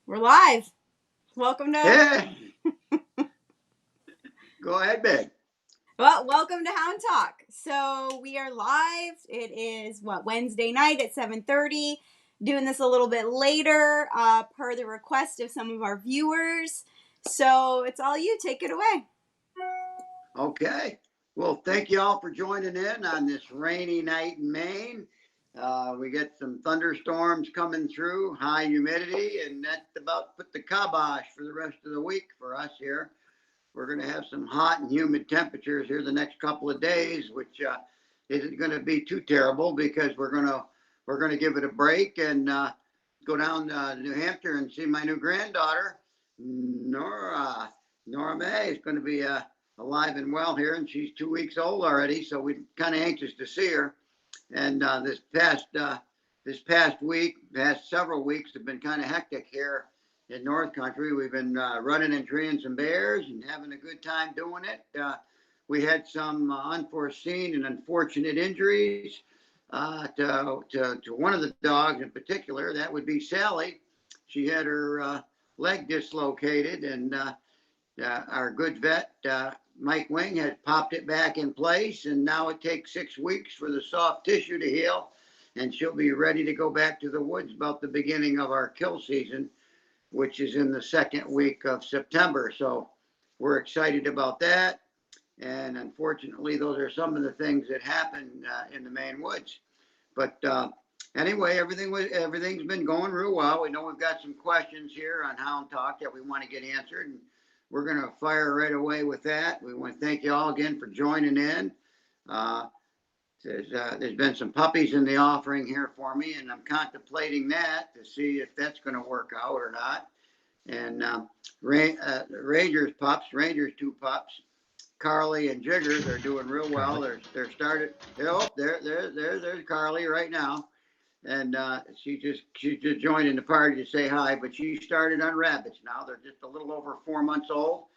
We're live. Welcome to Hey, go ahead, Meg. welcome to Hound Talk. So we are live. It is Wednesday night at 7:30. Doing this a little bit later, per the request of some of our viewers. So it's all you. Take it away. Okay. Well, thank you all for joining in on this rainy night in Maine. We get some thunderstorms coming through, high humidity, and that about put the kibosh for the rest of the week for us here. We're going to have some hot and humid temperatures here the next couple of days, which isn't going to be too terrible because we're going to give it a break and go down to New Hampshire and see my new granddaughter, Nora. Nora May is going to be alive and well here, and she's 2 weeks old already. So we're kind of anxious to see her. And this past week, past several weeks have been kind of hectic here in North Country. We've been running and treeing some bears and having a good time doing it. We had some unforeseen and unfortunate injuries to one of the dogs in particular. That would be Sally. She had her leg dislocated, and our good vet, Mike Wing, had popped it back in place, and now it takes 6 weeks for the soft tissue to heal, and she'll be ready to go back to the woods about the beginning of our kill season, which is in the second week of September. So we're excited about that. And unfortunately, those are some of the things that happen in the Maine woods. But anyway, everything's been going real well. We know we've got some questions here on Hound Talk that we want to get answered, and we're going to fire right away with that. We want to thank you all again for joining in. Uh, there's been some puppies in the offering here for me, and I'm contemplating that to see if that's going to work out or not. And Rangers two pups, Karle and Jiggers, are doing real well. Karle. They're started. Oh, there's Karle right now, and she just joined in the party to say hi. But she started on rabbits now. They're just a little over 4 months old,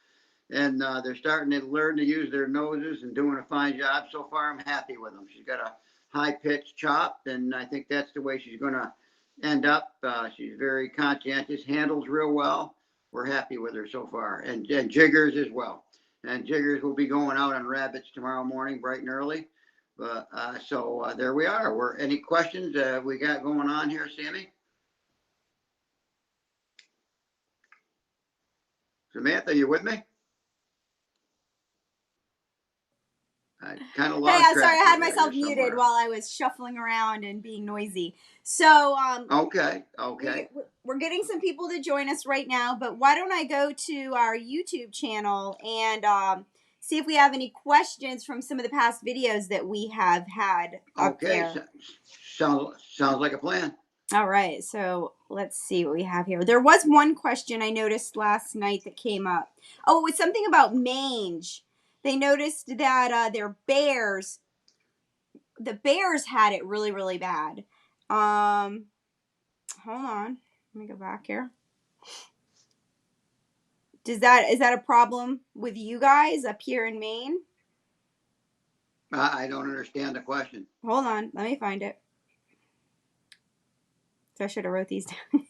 and they're starting to learn to use their noses and doing a fine job so far. I'm happy with them. She's got a high pitched chop, and I think that's the way she's going to end up. She's very conscientious, handles real well. We're happy with her so far, and Jiggers as well. And Jiggers will be going out on rabbits tomorrow morning, bright and early. So there we are. Any questions we got going on here, Sammy? Samantha, you with me? I kind of Hey, lost I'm sorry. track I of had you there myself just muted somewhere. while I was shuffling around and being noisy. So Okay, we okay. we're getting some people to join us right now, but why don't I go to our YouTube channel and see if we have any questions from some of the past videos that we have had up Okay, there. sounds like a plan. All right, so let's see what we have here. There was one question I noticed last night that came up. Oh, it was something about mange. They noticed that the bears had it really, really bad. Hold on, let me go back here. Is that a problem with you guys up here in Maine? I don't understand the question. Hold on, let me find it. So I should have wrote these down.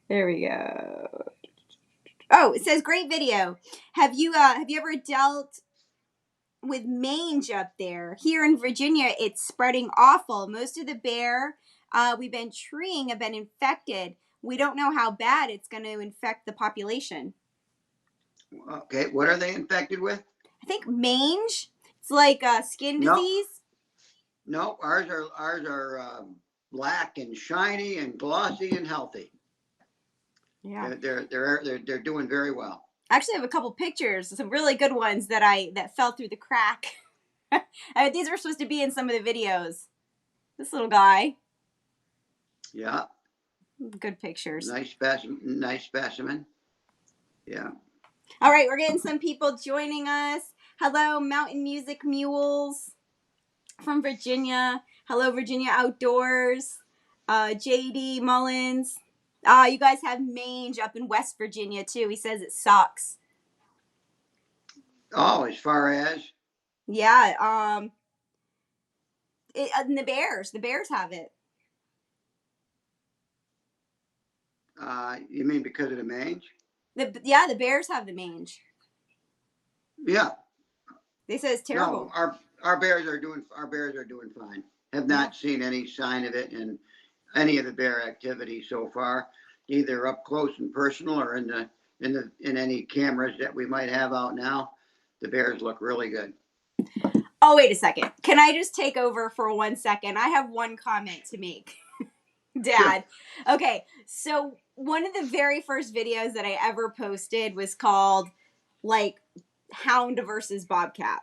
There we go. Oh, it says great video. Have you ever dealt with mange up there? Here in Virginia, it's spreading awful. Most of the bear we've been treeing have been infected. We don't know how bad it's going to infect the population. Okay, what are they infected with? I think mange. It's like a skin No, disease. no, ours are black and shiny and glossy and healthy. Yeah. They're doing very well. I actually have a couple pictures, some really good ones that fell through the crack. I mean, these were supposed to be in some of the videos. This little guy, Yeah, good pictures. nice specimen. Yeah. All right, we're getting some people joining us. Hello, Mountain Music Mules from Virginia. Hello, Virginia Outdoors. JD Mullins. You guys have mange up in West Virginia too. He says it sucks. Oh, as far as Yeah. And the Bears have it. You mean because of the mange? The bears have the mange. Yeah. They said it's No, terrible. our bears are doing fine. Have Yeah. not seen any sign of it in any of the bear activity so far, either up close and personal or in any cameras that we might have out now. The bears look really good. Oh, wait a second. Can I just take over for 1 second? I have one comment to make. Dad. Sure. Okay, so one of the very first videos that I ever posted was called like Hound versus Bobcat.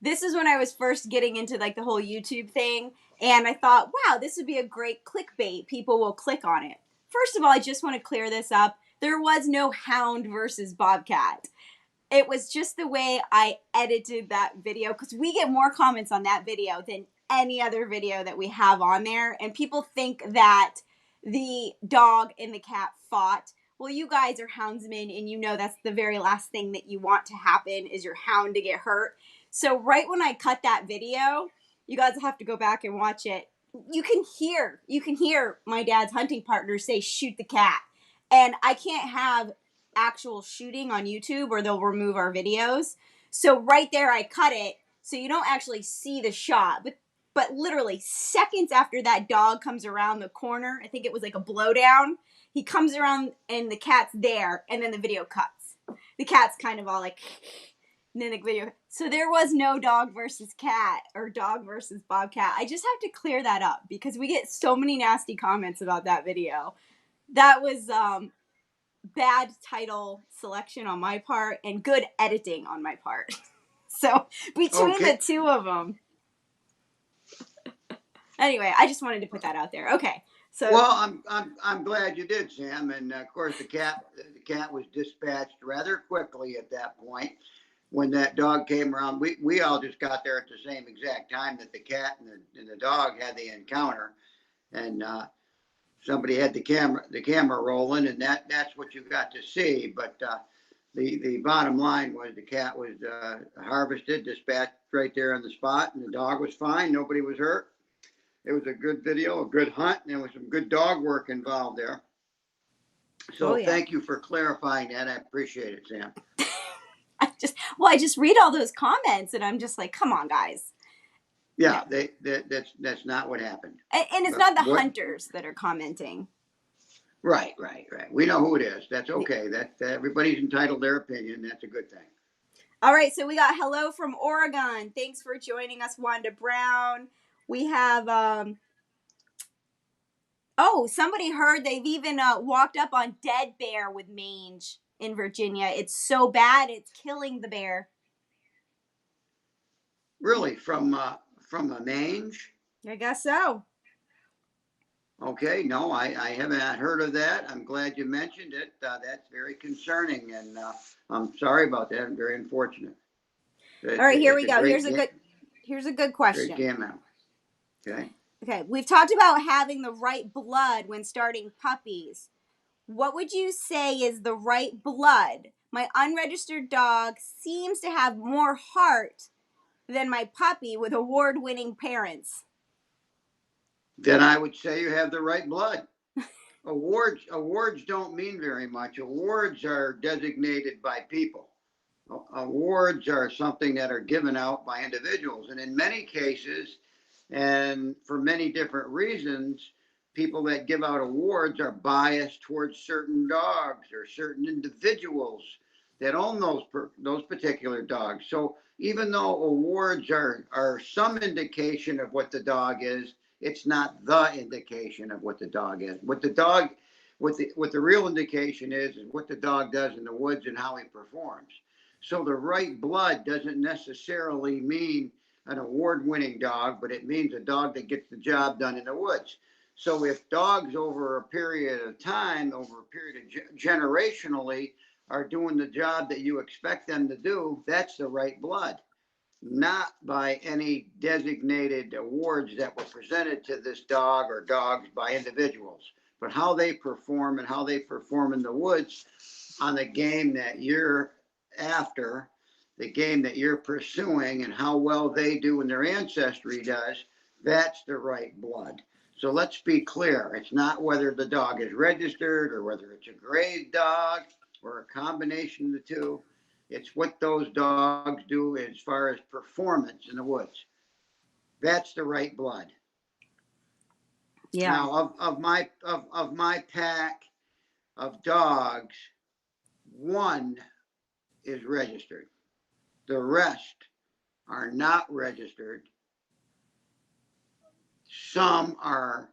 This is when I was first getting into like the whole YouTube thing, and I thought, wow, this would be a great clickbait. People will click on it. First of all, I just want to clear this up. There was no Hound versus Bobcat. It was just the way I edited that video, because we get more comments on that video than any other video that we have on there. And people think that the dog and the cat fought. Well, you guys are houndsmen, and you know that's the very last thing that you want to happen is your hound to get hurt. So right when I cut that video, you guys have to go back and watch it. You can hear my dad's hunting partner say, "Shoot the cat." And I can't have actual shooting on YouTube or they'll remove our videos. So right there I cut it so you don't actually see the shot. But literally seconds after that dog comes around the corner, I think it was like a blowdown, he comes around and the cat's there, and then the video cuts. The cat's kind of all like, and then the video. So there was no dog versus cat or dog versus bobcat. I just have to clear that up because we get so many nasty comments about that video. That was bad title selection on my part and good editing on my part. So between the two of them. Anyway, I just wanted to put that out there. Okay. So well, I'm glad you did, Sam. And of course, the cat was dispatched rather quickly at that point. When that dog came around, we all just got there at the same exact time that the cat and the dog had the encounter, and somebody had the camera rolling, and that's what you got to see. But the bottom line was the cat was harvested, dispatched right there on the spot, and the dog was fine. Nobody was hurt. It was a good video, a good hunt, and there was some good dog work involved there. So thank you for clarifying that. I appreciate it, Sam. I just read all those comments and I'm just like, come on, guys. Yeah, no. That's not what happened. And it's not the hunters that are commenting. Right. We know who it is. That's okay. That everybody's entitled to their opinion. That's a good thing. All right, so we got hello from Oregon. Thanks for joining us, Wanda Brown. We have somebody heard they've even walked up on dead bear with mange in Virginia. It's so bad, it's killing the bear. Really, from a mange? I guess so. Okay, no, I haven't heard of that. I'm glad you mentioned it. That's very concerning, and I'm sorry about that. Very unfortunate. All right, here we go. Here's a good question. Great game. Okay, we've talked about having the right blood when starting puppies. What would you say is the right blood? My unregistered dog seems to have more heart than my puppy with award-winning parents. Then I would say you have the right blood. Awards don't mean very much. Awards are designated by people. Awards are something that are given out by individuals, and in many cases, and for many different reasons, people that give out awards are biased towards certain dogs or certain individuals that own those particular dogs. So even though awards are some indication of what the dog is, it's not the indication of what the dog is. What the real indication is what the dog does in the woods and how he performs. So the right blood doesn't necessarily mean an award-winning dog, but it means a dog that gets the job done in the woods. So if dogs over a period of time, over a period of generationally, are doing the job that you expect them to do, that's the right blood. Not by any designated awards that were presented to this dog or dogs by individuals, but how they perform and how they perform in the woods on the game that you're after, the game that you're pursuing, and how well they do and their ancestry does, that's the right blood. So let's be clear. It's not whether the dog is registered or whether it's a grade dog or a combination of the two. It's what those dogs do as far as performance in the woods. That's the right blood. Yeah. Now, of my pack of dogs, one is registered. The rest are not registered. Some are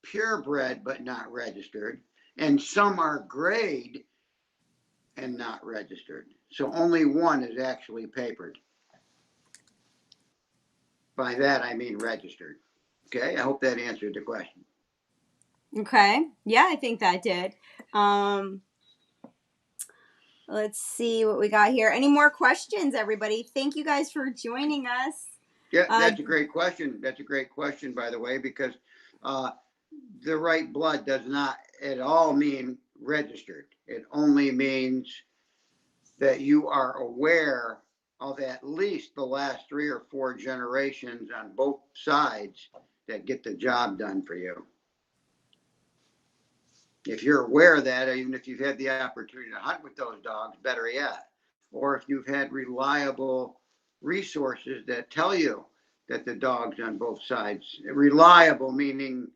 purebred but not registered, and some are grade and not registered. So only one is actually papered. By that I mean registered. Okay, I hope that answered the question. Okay. Yeah, I think that did. Let's see what we got here. Any more questions, everybody? Thank you guys for joining us. Yeah, that's a great question. That's a great question, by the way, because the right blood does not at all mean registered. It only means that you are aware of at least the last 3 or 4 generations on both sides that get the job done for you. If you're aware of that, even if you've had the opportunity to hunt with those dogs, better yet, or if you've had reliable resources that tell you that the dogs on both sides, reliable meaning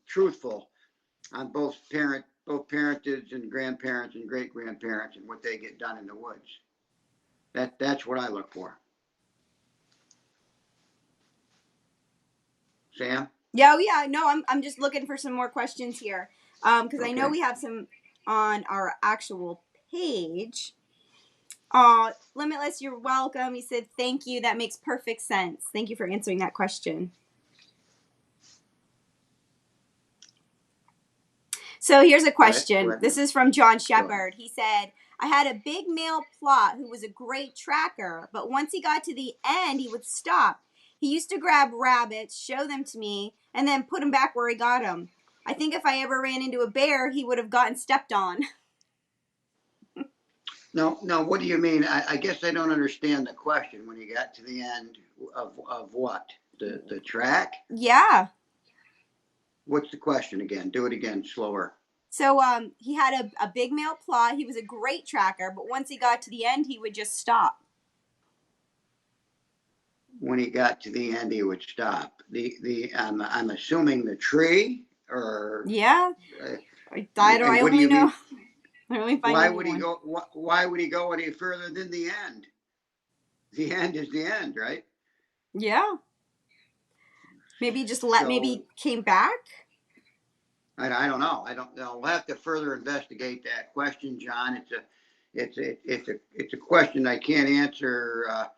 truthful on both parentage and grandparents and great grandparents and what they get done in the woods. That's what I look for. Sam? Yeah, yeah. No, I'm just looking for some more questions here. Because I know Okay. we have some on our actual page. Limitless, you're welcome. He said, thank you. That makes perfect sense. Thank you for answering that question. So here's a question. Go ahead. This is from John Shepard. He said, I had a big male plot who was a great tracker, but once he got to the end, he would stop. He used to grab rabbits, show them to me, and then put them back where he got them. I think if I ever ran into a bear, he would have gotten stepped on. No, what do you mean? I guess I don't understand the question. When you got to the end of what? The track? Yeah. What's the question again? Do it again, slower. So he had a big male plot. He was a great tracker, but once he got to the end, he would just stop. When he got to the end, he would stop. I'm assuming the tree or Yeah. I what do only you know. mean? I only find Why anyone. would he go? Why would he go any further than the end? The end is the end, right? Yeah. Maybe just maybe came back. I don't know. I'll have to further investigate that question, John. It's a question I can't answer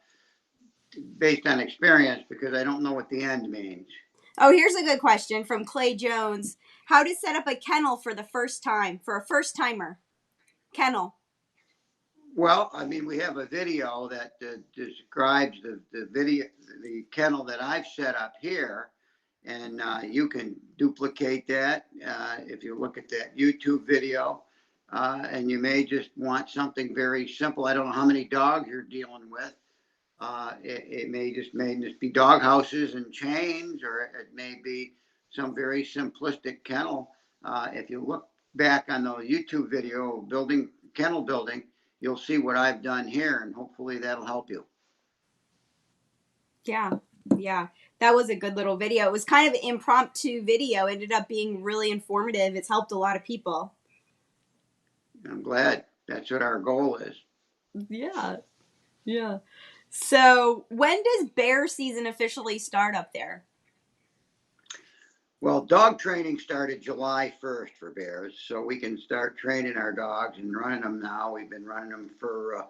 based on experience because I don't know what the end means. Oh, here's a good question from Clay Jones. How to set up a kennel for the first time, for a first timer? Kennel. Well, I mean, we have a video that describes the kennel that I've set up here, and you can duplicate that if you look at that YouTube video. And you may just want something very simple. I don't know how many dogs you're dealing with. It may just be dog houses and chains, or it may be some very simplistic kennel. If you look back on the YouTube video kennel building, you'll see what I've done here, and hopefully that'll help you. Yeah, that was a good little video. It was kind of an impromptu video. Ended up being really informative. It's helped a lot of people. I'm glad. That's what our goal is. Yeah. So when does bear season officially start up there? Well, dog training started July 1st for bears, so we can start training our dogs and running them now. We've been running them for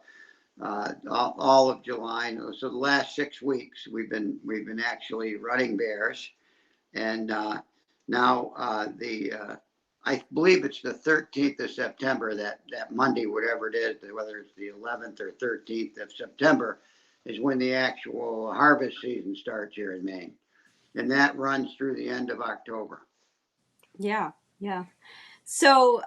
all of July. So the last 6 weeks we've been actually running bears, and now I believe it's the 13th of September, that Monday, whatever it is, whether it's the 11th or 13th of September, is when the actual harvest season starts here in Maine, and that runs through the end of October. Yeah. So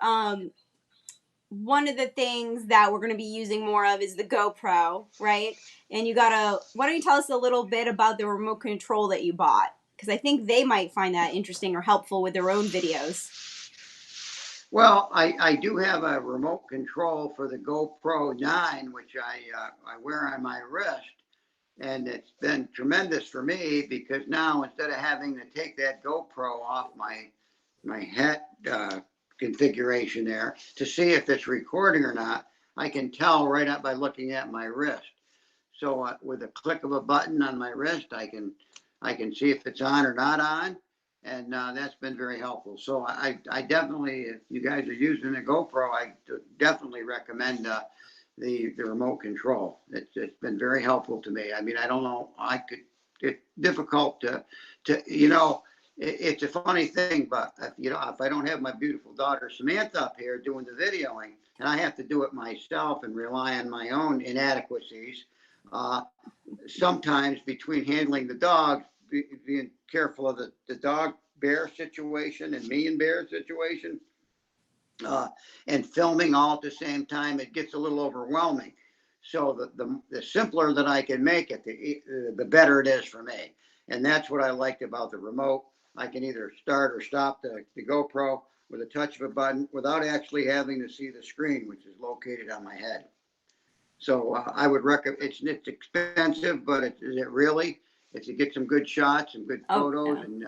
one of the things that we're going to be using more of is the GoPro, right? And you gotta, why don't you tell us a little bit about the remote control that you bought? Because I think they might find that interesting or helpful with their own videos. Well, I do have a remote control for the GoPro 9, which I wear on my wrist. And it's been tremendous for me because now instead of having to take that GoPro off my head configuration there to see if it's recording or not, I can tell right up by looking at my wrist. So with a click of a button on my wrist, I can see if it's on or not on, and that's been very helpful. So I definitely, if you guys are using the GoPro, I definitely recommend the remote control. It's been very helpful to me. I mean, I don't know, it's difficult to it's a funny thing, but if I don't have my beautiful daughter Samantha up here doing the videoing, and I have to do it myself and rely on my own inadequacies, uh, sometimes between handling the dog, being careful of the dog bear situation and me and bear situation, uh, and filming all at the same time, it gets a little overwhelming. So the simpler that I can make it, the better it is for me. And that's what I liked about the remote. I can either start or stop the GoPro with a touch of a button without actually having to see the screen, which is located on my head. So I would recommend. It's expensive, but is it really? If you get some good shots and good Oh, photos yeah. and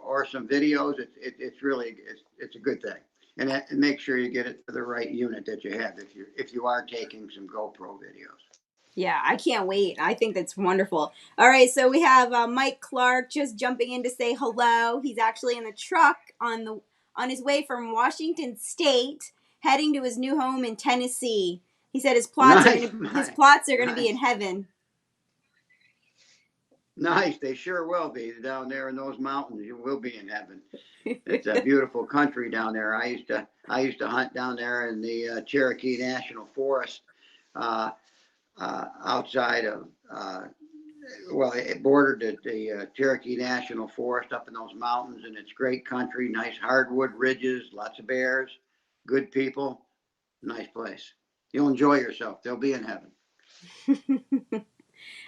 or some videos, it's really it's a good thing. And make sure you get it for the right unit that you have if you are taking some GoPro videos. Yeah, I can't wait. I think that's wonderful. All right, so we have Mike Clark just jumping in to say hello. He's actually in the truck on his way from Washington State, heading to his new home in Tennessee. He said Nice, his nice, plots are gonna be nice, in heaven. nice. They sure will be down there in those mountains. You will be in heaven. It's a beautiful country down there. I used to hunt down there in the Cherokee National Forest. Uh, Outside of, well, it bordered the Cherokee National Forest up in those mountains, and it's great country, nice hardwood ridges, lots of bears, good people, nice place. You'll enjoy yourself. They'll be in heaven.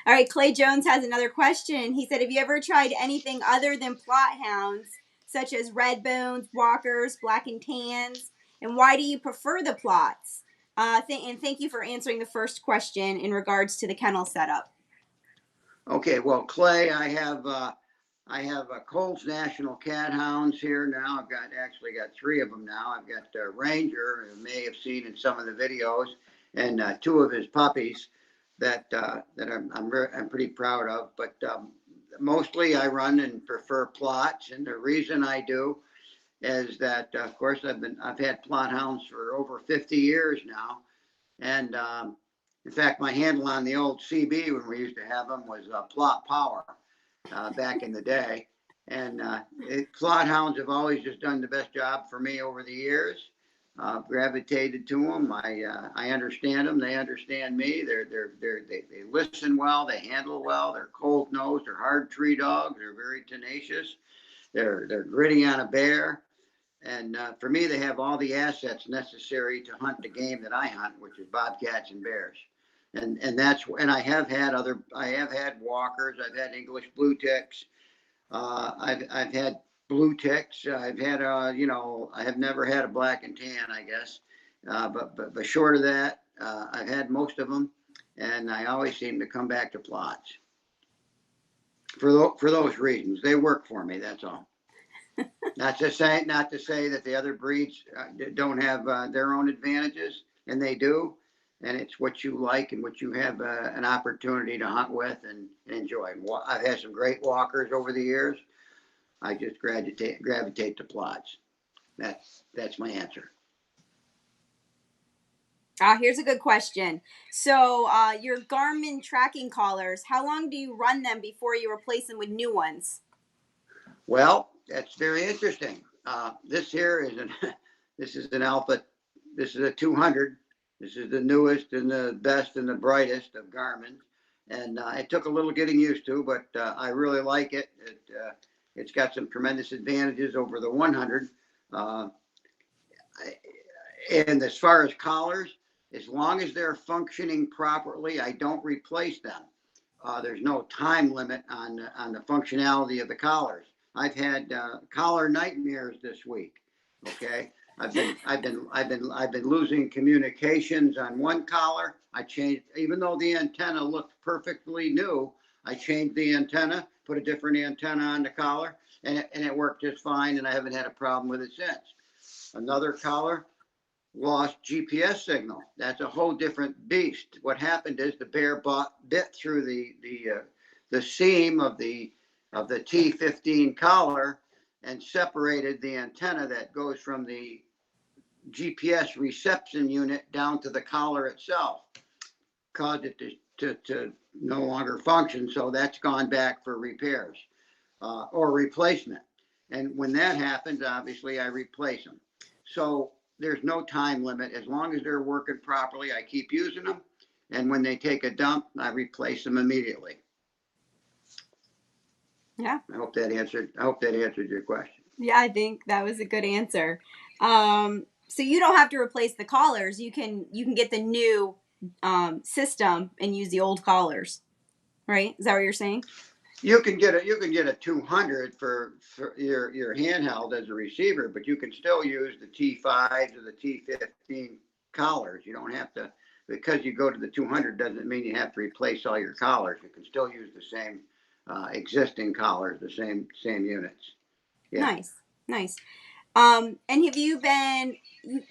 All right, Clay Jones has another question. He said, "Have you ever tried anything other than plot hounds, such as red bones, walkers, black and tans? And why do you prefer the plots?" And thank you for answering the first question in regards to the kennel setup. Okay, well, Clay, I have a Coles National Cat Hounds here now. I've got three of them now. I've got Ranger, you may have seen in some of the videos, and two of his puppies that I'm pretty proud of. But mostly I run and prefer plots, and the reason I do is that, of course, I've had plot hounds for over 50 years now, and in fact, my handle on the old CB when we used to have them was Plot Power back in the day. And plot hounds have always just done the best job for me over the years. Gravitated to them. I understand them. They understand me. They listen well. They handle well. They're cold nosed. They're hard tree dogs. They're very tenacious. They're gritty on a bear. And for me, they have all the assets necessary to hunt the game that I hunt, which is bobcats and bears. And I have had walkers. I've had English blue ticks. I've had blue ticks. I've had I have never had a black and tan, I guess. But short of that, I've had most of them, and I always seem to come back to plots for those reasons. They work for me. That's all. Not to say that the other breeds don't have their own advantages, and they do. And it's what you like and what you have an opportunity to hunt with and enjoy. I've had some great walkers over the years. I just gravitate to plots. That's my answer. Here's a good question. So, your Garmin tracking collars, how long do you run them before you replace them with new ones? Well, that's very interesting. This here is an this is an Alpha. This is a 200. This is the newest and the best and the brightest of Garmin, and it took a little getting used to, but I really like it. It's got some tremendous advantages over the 100. Uh, And as far as collars, as long as they're functioning properly, I don't replace them. There's no time limit on the functionality of the collars. I've had collar nightmares this week. Okay, I've been losing communications on one collar. I changed, even though the antenna looked perfectly new. I changed the antenna, put a different antenna on the collar, and it worked just fine. And I haven't had a problem with it since. Another collar lost GPS signal. That's a whole different beast. What happened is the bear bit through the seam of the T15 collar and separated the antenna that goes from the GPS reception unit down to the collar itself, caused it to no longer function. So that's gone back for repairs or replacement. And when that happens, obviously I replace them. So there's no time limit. As long as they're working properly, I keep using them. And when they take a dump, I replace them immediately. Yeah. I hope that answered your question. Yeah, I think that was a good answer. So you don't have to replace the collars. You can get the new system and use the old collars, right? Is that what you're saying? You can get a 200 for your handheld as a receiver, but you can still use the T5s or the T15 collars. You don't have to, because you go to the 200 doesn't mean you have to replace all your collars. You can still use the same existing collars, the same units. Yeah. Nice. And have you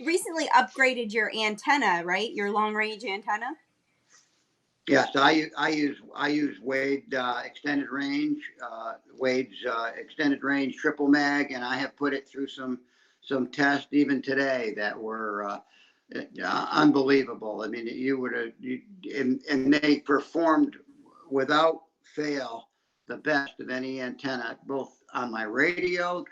recently upgraded your antenna, right? Your long range antenna? Yes, I use Wade extended range, Wade's extended range triple mag, and I have put it through some tests even today that were unbelievable. I mean, and they performed without fail the best of any antenna, both on my radio,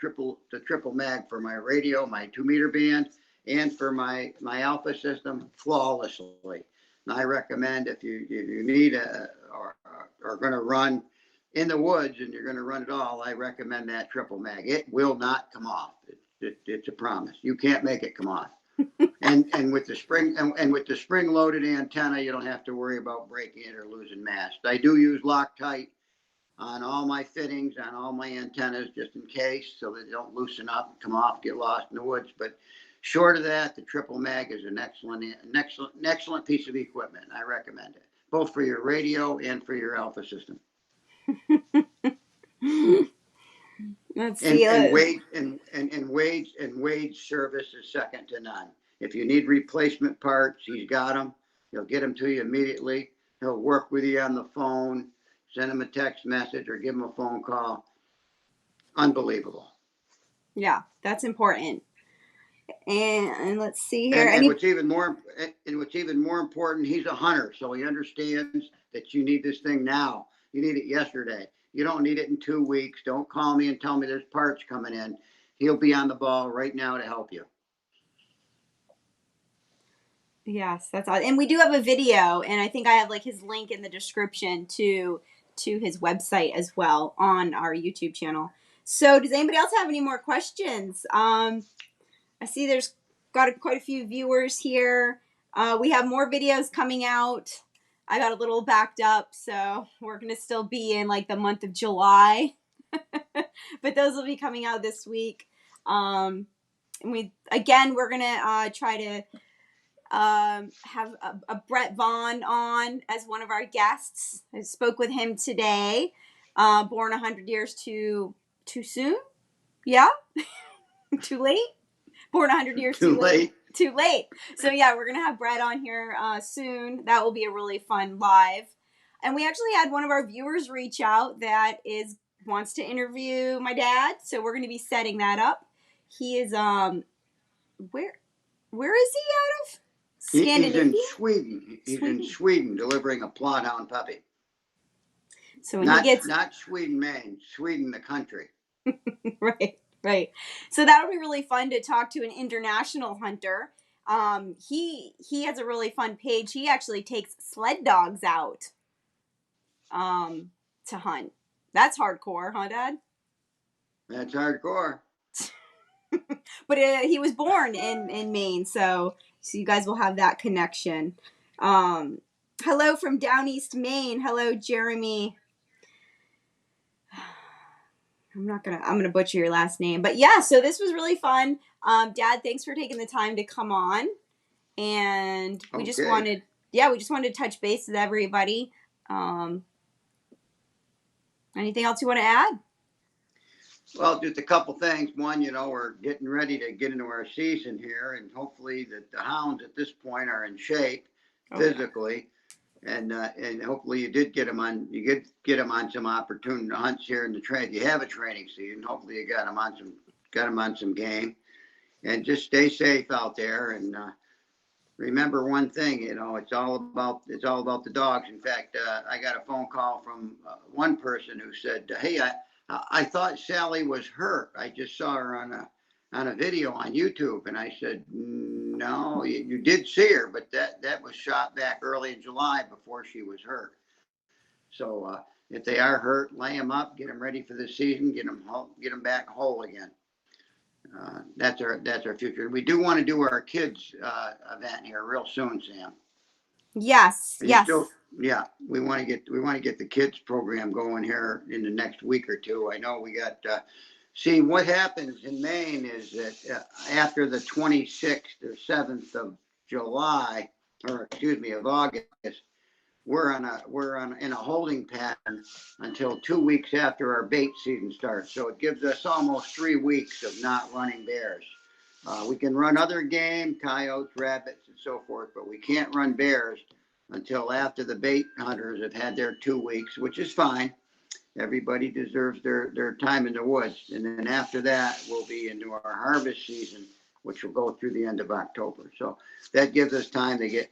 the triple mag for my radio, my 2-meter band, and for my alpha system, flawlessly. And I recommend if you need or are going to run in the woods and you're going to run it all, I recommend that triple mag. It will not come off. It's a promise. You can't make it come off. and with the spring loaded antenna, you don't have to worry about breaking it or losing mast. I do use Loctite on all my fittings, on all my antennas, just in case, so that they don't loosen up and come off, get lost in the woods. But short of that, the triple mag is an excellent piece of equipment. I recommend it, both for your radio and for your alpha system. Let's see. And Wade's service is second to none. If you need replacement parts, he's got them. He'll get them to you immediately. He'll work with you on the phone, send him a text message or give him a phone call. Unbelievable. Yeah, that's important. And let's see here. And what's even more important, he's a hunter, so he understands that you need this thing now. You need it yesterday. You don't need it in 2 weeks. Don't call me and tell me there's parts coming in. He'll be on the ball right now to help you. Yes, that's awesome. And we do have a video, and I think I have like his link in the description to his website as well on our YouTube channel. So does anybody else have any more questions? I see there's got quite a few viewers here. We have more videos coming out. I got a little backed up, so we're going to still be in like the month of July. But those will be coming out this week. And we're going to try to have a Brett Vaughn on as one of our guests. I spoke with him today. Born 100 years too soon? Yeah? Too late? Born 100 years too late. Too late. So yeah, we're gonna have Brett on here soon. That will be a really fun live. And we actually had one of our viewers reach out that wants to interview my dad. So we're gonna be setting that up. He is where is he out of? Scandinavia? He's in Sweden. He's in Sweden delivering a plot hound puppy. So when he gets not Sweden, Maine, Sweden the country. Right. So that'll be really fun to talk to an international hunter. He has a really fun page. He actually takes sled dogs out to hunt. That's hardcore, huh, Dad? That's hardcore. But he was born in Maine, so you guys will have that connection. Hello from down east Maine. Hello, Jeremy. I'm gonna butcher your last name, but yeah. So this was really fun. Dad, thanks for taking the time to come on, and we just wanted to touch base with everybody. Anything else you want to add? Well, just a couple things. One, we're getting ready to get into our season here, and hopefully that the hounds at this point are in shape physically, and hopefully you did get them on. You get them on some opportunity hunts here in the train. You have a training season. Hopefully you got them on some game, and just stay safe out there. And remember one thing, it's all about the dogs. In fact, I got a phone call from one person who said, "Hey, I thought Sally was hurt. I just saw her on a video on YouTube." And I said, "No, you did see her, but that was shot back early in July before she was hurt. So if they are hurt, lay them up, get them ready for the season, get them back whole again." That's our future. We do want to do our kids event here real soon, Sam. Yes. Yeah, we want to get the kids program going here in the next week or two. I know we got. See, what happens in Maine is that after the 26th or 7th of July, or excuse me, of August, we're in a holding pattern until 2 weeks after our bait season starts. So it gives us almost 3 weeks of not running bears. We can run other game, coyotes, rabbits, and so forth, but we can't run bears until after the bait hunters have had their 2 weeks, which is fine. Everybody deserves their time in the woods. And then after that, we'll be into our harvest season, which will go through the end of October. So that gives us time to get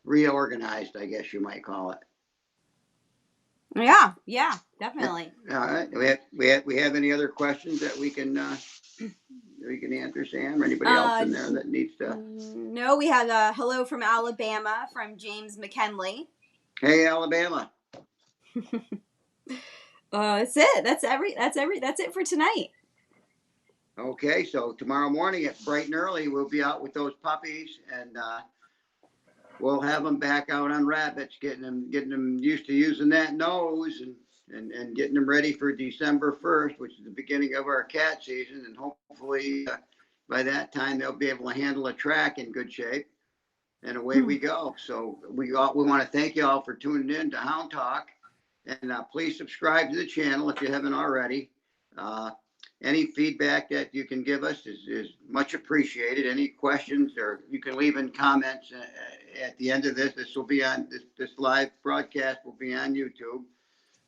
reorganized, I guess you might call it. Yeah, definitely. All right. We have any other questions that we can answer, Sam, or anybody else in there that needs to? No, we have a hello from Alabama from James McKinley. Hey, Alabama. That's it. That's it for tonight. Okay, so tomorrow morning at bright and early, we'll be out with those puppies, and we'll have them back out on rabbits, getting them used to using that nose, and getting them ready for December 1st, which is the beginning of our cat season. And hopefully by that time they'll be able to handle a track in good shape, and away we go. So we want to thank you all for tuning in to Hound Talk, and please subscribe to the channel if you haven't already. Any feedback that you can give us is much appreciated. Any questions, or you can leave in comments at the end of this. This will be on this live broadcast will be on YouTube.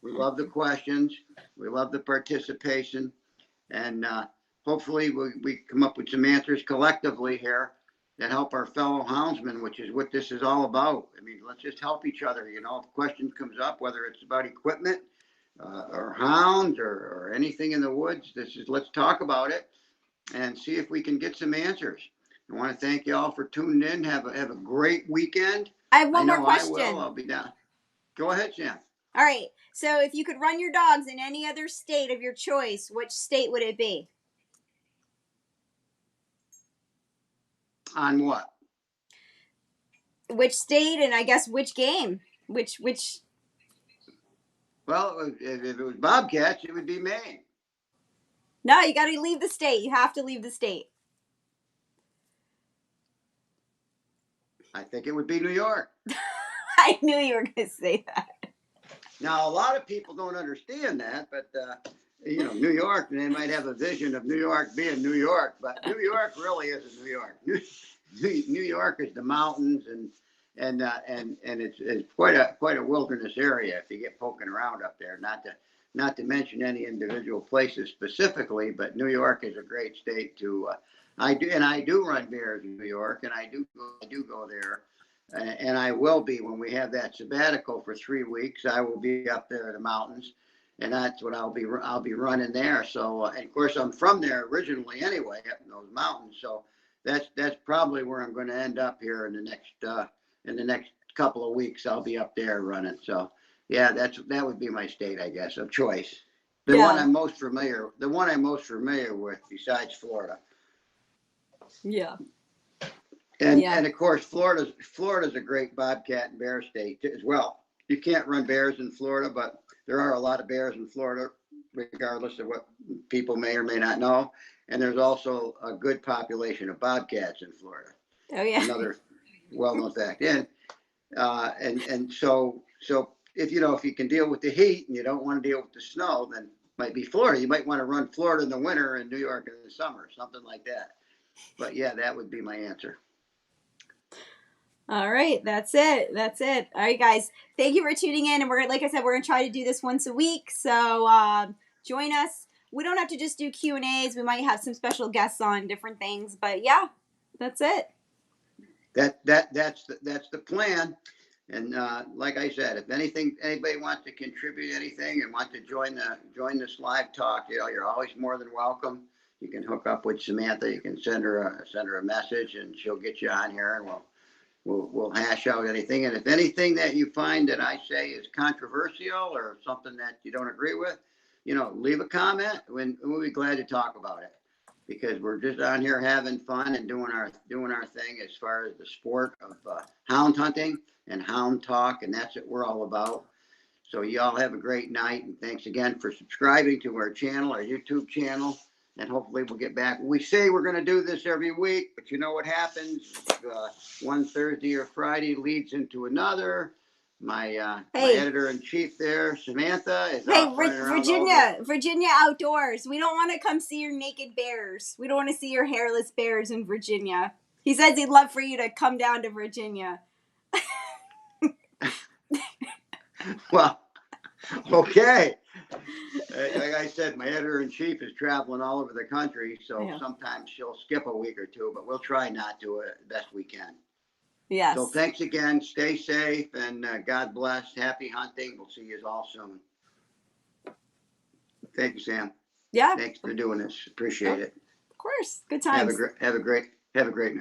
We love the questions. We love the participation, and hopefully we come up with some answers collectively here that help our fellow houndsmen, which is what this is all about. I mean, let's just help each other. If a question comes up, whether it's about equipment, or hounds, or anything in the woods, let's talk about it and see if we can get some answers. I want to thank you all for tuning in. Have a great weekend. I have one more question. I'll be down. Go ahead, Sam. All right. So if you could run your dogs in any other state of your choice, which state would it be? On what? Which state, and I guess which game? Which Well, if it was Bobcats, it would be Maine. No, you got to leave the state. You have to leave the state. I think it would be New York. I knew you were going to say that. Now, a lot of people don't understand that, but New York, they might have a vision of New York being New York, but New York really isn't New York. New York is the mountains, and it's quite a wilderness area if you get poking around up there. Not to mention any individual places specifically, but New York is a great state to. I do run bears in New York, and I do go there, and I will be when we have that sabbatical for 3 weeks. I will be up there in the mountains, and that's what I'll be running there. So, and of course, I'm from there originally anyway, up in those mountains. So that's probably where I'm going to end up here in the next couple of weeks. I'll be up there running. So yeah, that would be my state, I guess, of choice. The one Yeah. I'm most familiar with besides Florida. Yeah. And of course, Florida's a great bobcat and bear state as well. You can't run bears in Florida, but there are a lot of bears in Florida, regardless of what people may or may not know. And there's also a good population of bobcats in Florida. Oh yeah. Another well-known fact. And so if you can deal with the heat and you don't want to deal with the snow, then it might be Florida. You might want to run Florida in the winter and New York in the summer, something like that. But yeah, that would be my answer. All right, that's it. All right, guys, thank you for tuning in, and like I said, we're gonna try to do this once a week. So join us. We don't have to just do Q&As. We might have some special guests on different things, but yeah, that's it. That's the plan. And like I said, if anybody wants to contribute anything and want to join this live talk, you're always more than welcome. You can hook up with Samantha. You can send her a message, and she'll get you on here, and we'll hash out anything. And if anything that you find that I say is controversial or something that you don't agree with, leave a comment, and we'll be glad to talk about it, because we're just on here having fun and doing our thing as far as the sport of hound hunting and hound talk, and that's what we're all about. So you all have a great night, and thanks again for subscribing to our channel, our YouTube channel, and hopefully we'll get back. We say we're going to do this every week, but you know what happens? One Thursday or Friday leads into another. My editor-in-chief there, Samantha, is off running around Virginia outdoors. We don't want to come see your naked bears. We don't want to see your hairless bears in Virginia. He says he'd love for you to come down to Virginia. Well, okay. Like I said, my editor-in-chief is traveling all over the country, so sometimes she'll skip a week or two, but we'll try not to best we can. Yes. So thanks again. Stay safe, and God bless. Happy hunting. We'll see you all soon. Thank you, Sam. Yeah. Thanks for doing this. Appreciate it. Of course. Good times. Have a great night.